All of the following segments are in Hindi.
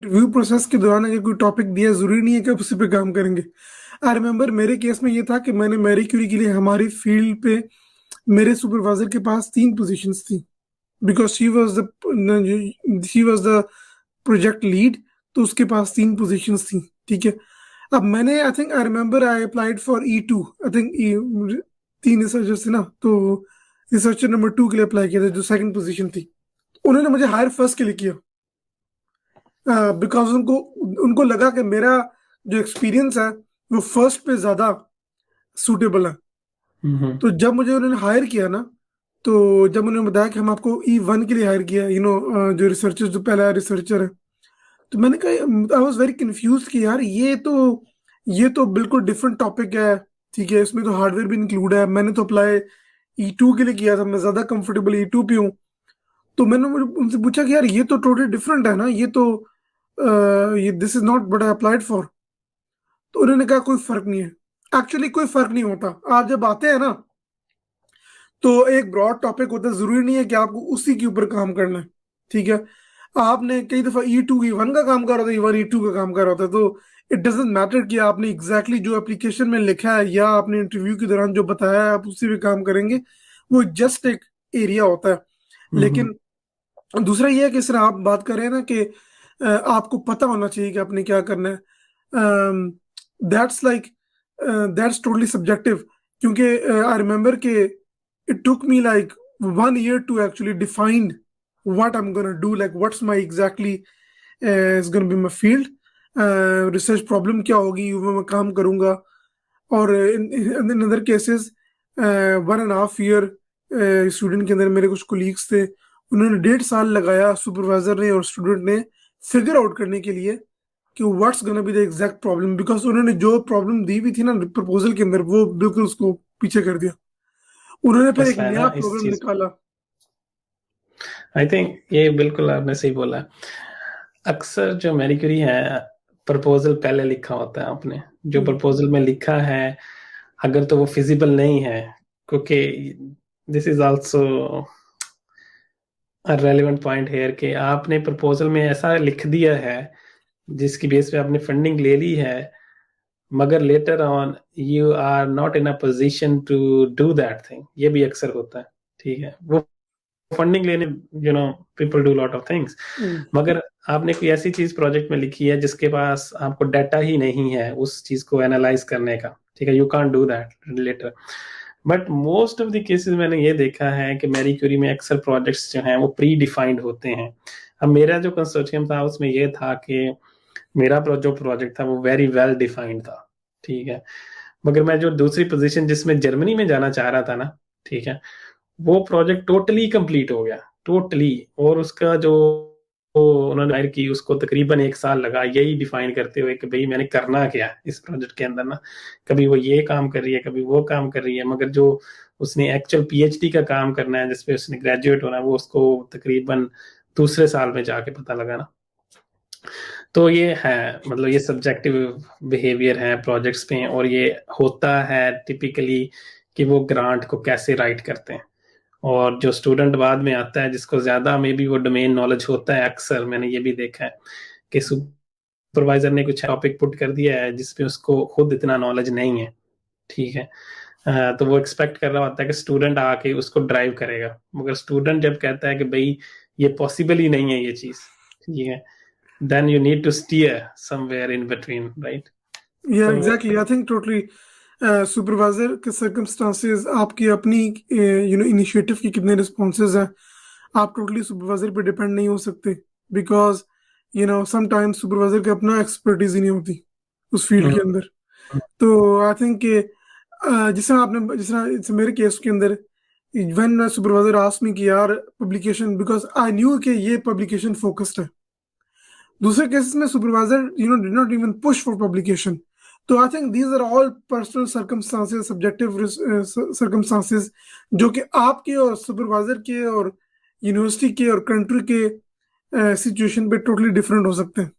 रिव्यू प्रोसेस के दौरान अगर कोई टॉपिक दिया, जरूरी नहीं है कि आप उसी पे काम करेंगे। आई रिमेम्बर मेरे केस में ये था कि मैंने मैरी क्यूरी के लिए हमारी फील्ड पे मेरे सुपरवाइजर के पास 3 पोजीशंस थी, because she was the project lead. तो उसके पास 3 पोजीशंस थी, ठीक है। अब मैंने I remember I applied for E2। I think 3 researchers थे ना, तो रिसर्चर नंबर 2 के लिए अप्लाई किया था, जो सेकंड पोजीशन थी। उन्होंने मुझे हायर फर्स्ट के लिए किया, बिकॉज उनको उनको लगा कि मेरा जो एक्सपीरियंस है वो फर्स्ट पे ज्यादा सूटेबल है। हम्म। तो जब मुझे उन्होंने हायर किया ना, तो जब उन्होंने बताया कि हम आपको E1 के लिए हायर किया, जो रिसर्चर, जो पहला रिसर्चर है, तो मैंने कहा, आई वॉज वेरी कंफ्यूज कि यार ये तो बिल्कुल डिफरेंट टॉपिक है। ठीक है, इसमें तो हार्डवेयर भी इंक्लूड है। मैंने तो अप्लाई E2 के लिए किया था, मैं ज्यादा कंफर्टेबल E2 पे हूँ। तो मैंने उनसे पूछा कि यार ये तो टोटली डिफरेंट है ना, ये this is not what I applied for. तो उन्होंने कहा कोई फर्क नहीं है। एक्चुअली कोई फर्क नहीं होता। आप जब आते हैं ना, तो एक ब्रॉड टॉपिक होता है, जरूरी नहीं है कि आपको उसी के ऊपर काम करना है। ठीक है, आपने कई दफा E2 E1 का काम कर रहा था, E1 E2 का काम कर रहा था, तो इट डजेंट मैटर कि आपने एग्जैक्टली जो एप्लीकेशन में लिखा है या आपने इंटरव्यू के दौरान जो बताया है आप उसी पे काम करेंगे। वो जस्ट एक एरिया होता है। हम्म। लेकिन दूसरा ये है कि सर आप बात कर रहे हैं ना कि आपको पता होना चाहिए कि आपने क्या करना है। That's like that's totally subjective. क्योंकि आई रिमेम्बर कि it took me like 1 year to actually define what I am gonna do, like what's my exactly is gonna be my field. Research problem क्या होगी, वो मैं काम करूंगा। और in other cases 1.5 year student के अंदर मेरे कुछ कोलीग्स थे, उन्होंने 1.5 साल लगाया, सुपरवाइजर ने और स्टूडेंट ने, फिगर आउट करने के लिए कि what's gonna be the exact problem. Because उन्होंने जो प्रॉब्लम दी हुई थी ना प्रपोजल के अंदर, वो बिल्कुल उसको पीछे कर दिया। उन्होंने फिर एक मसला है नया ना इस प्रॉब्लम चीज। निकाला। आई थिंक ये बिल्कुल आपने सही बोला। अक्सर जो मैरी क्यूरी है, प्रपोजल पहले लिखा होता है आपने, जो हम्म, प्रपोजल में लिखा है अगर तो वो फिजिबल नहीं है, क्योंकि this is also relevant point here कि आपने प्रपोजल में ऐसा लिख दिया है जिसकी बेस पे आपने फंडिंग ले ली है, मगर later on you are not in a position to do that thing. ये भी अक्सर होता है। ठीक है, वो फंडिंग लेने, you know, people do lot of things, hmm, मगर आपने कोई ऐसी चीज प्रोजेक्ट में लिखी है जिसके पास आपको डाटा ही नहीं है उस चीज को एनालाइज करने का। ठीक है, you can't do that later. But most of the cases मैंने ये देखा है कि मैरी क्यूरी में अक्सर प्रोजेक्ट्स जो हैं वो प्री डिफाइंड होते हैं। अब मेरा जो कंसोर्टियम था उसमें ये था कि मेरा जो प्रोजेक्ट था वो वेरी वेल डिफाइंड था। ठीक है, मगर मैं जो दूसरी पोजीशन जिसमें जर्मनी में जाना चाह रहा था ना, ठीक है, वो प्रोजेक्ट टोटली कंप्लीट हो गया, टोटली। और उसका जो उन्होंने हायर की उसको तकरीबन 1 साल लगा यही डिफाइन करते हुए कि भाई मैंने करना क्या है इस प्रोजेक्ट के अंदर ना। कभी वो ये काम कर रही है, कभी वो काम कर रही है, मगर जो उसने एक्चुअल पीएचडी का काम करना है जिसपे उसने ग्रेजुएट होना है वो उसको तकरीबन दूसरे साल में जाके पता लगा ना। तो ये है, मतलब ये सब्जेक्टिव बिहेवियर है प्रोजेक्ट्स पे, और ये होता है टिपिकली कि वो ग्रांट को कैसे राइट करते हैं। और जो स्टूडेंट बाद में आता है जिसको ज्यादा मे बी वो डोमेन नॉलेज होता है, अक्सर मैंने ये भी देखा है कि सुपरवाइजर ने कुछ टॉपिक पुट कर दिया है जिसपे उसको खुद इतना नॉलेज नहीं है। ठीक है, तो वो एक्सपेक्ट कर रहा होता है कि स्टूडेंट आके उसको ड्राइव करेगा, मगर स्टूडेंट जब कहता है कि भाई ये पॉसिबल ही नहीं है ये चीज, ठीक है, then you need to steer somewhere in between, right? या तो exactly, I think totally supervisor के सर्कमस्टांसेस, आपकी अपनी इनिशिएटिव की कितने रिस्पॉन्सेज हैं। आप टोटली सुपरवाइजर पे डिपेंड नहीं हो सकते, बिकॉज समटाइम्स सुपरवाइजर का अपना एक्सपर्टीज ही नहीं होती उस फील्ड के अंदर। तो आई थिंक कि जिस तरह मेरे केस के अंदर, व्हेन सुपरवाइजर आस्क्ड मी कि यार पब्लिकेशन, बिकॉज आई न्यू कि ये पब्लिकेशन फोकस्ड है। दूसरे केसेस में supervisor did not even push for publication. तो I think these are all personal circumstances, subjective circumstances, जो कि आपके और सुपरवाइजर के और यूनिवर्सिटी के और कंट्री के सिचुएशन पे टोटली डिफरेंट हो सकते हैं।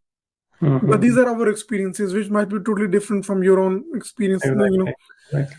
But these are our experiences which might be totally different from your own experience, exactly, exactly.